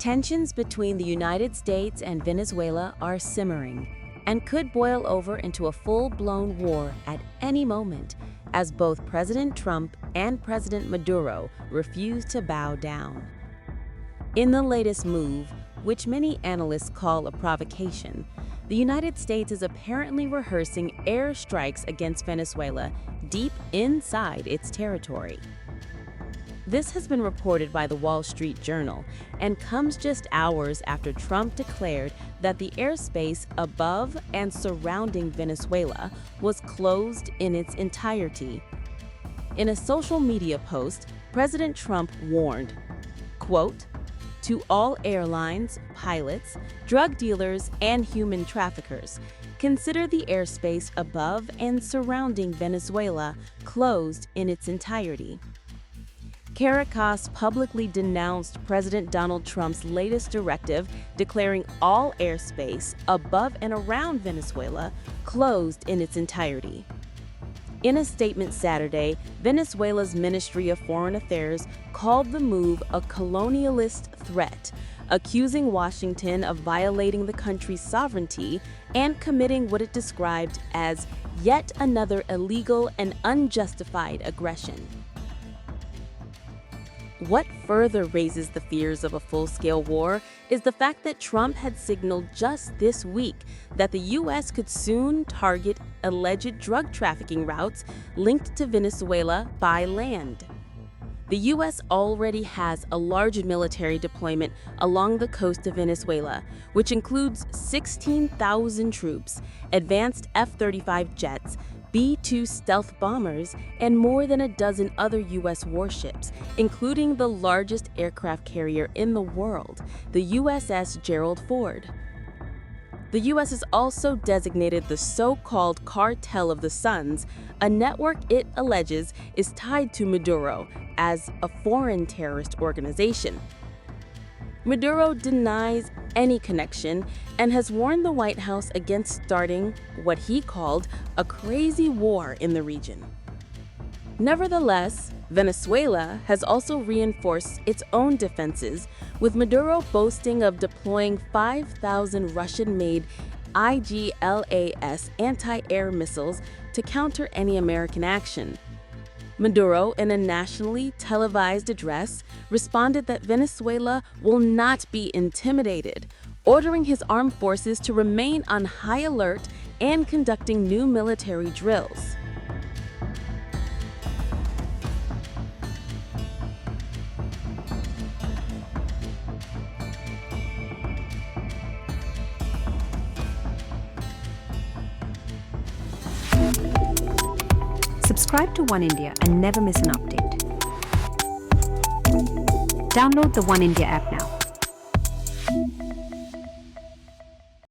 Tensions between the United States and Venezuela are simmering and could boil over into a full-blown war at any moment, as both President Trump and President Maduro refuse to bow down. In the latest move, which many analysts call a provocation, the United States is apparently rehearsing airstrikes against Venezuela deep inside its territory. This has been reported by the Wall Street Journal and comes just hours after Trump declared that the airspace above and surrounding Venezuela was closed in its entirety. In a social media post, President Trump warned, quote, "To all airlines, pilots, drug dealers, and human traffickers, consider the airspace above and surrounding Venezuela closed in its entirety." Caracas publicly denounced President Donald Trump's latest directive declaring all airspace above and around Venezuela closed in its entirety. In a statement Saturday, Venezuela's Ministry of Foreign Affairs called the move a colonialist threat, accusing Washington of violating the country's sovereignty and committing what it described as yet another illegal and unjustified aggression. What further raises the fears of a full-scale war is the fact that Trump had signaled just this week that the U.S. could soon target alleged drug trafficking routes linked to Venezuela by land. The U.S. already has a large military deployment along the coast of Venezuela, which includes 16,000 troops, advanced F-35 jets, B-2 stealth bombers, and more than a dozen other U.S. warships, including the largest aircraft carrier in the world, the USS GeraldFord. The U.S. has also designated the so-called Cartel of the Suns, a network it alleges is tied to Maduro, as a foreign terrorist organization. Maduro denies any connection and has warned the White House against starting what he called a crazy war in the region. Nevertheless, Venezuela has also reinforced its own defenses, with Maduro boasting of deploying 5,000 Russian-made Igla-S anti-air missiles to counter any American action. Maduro, in a nationally televised address, responded that Venezuela will not be intimidated, ordering his armed forces to remain on high alert and conducting new military drills. Subscribe to OneIndia and never miss an update. Download the OneIndia app now.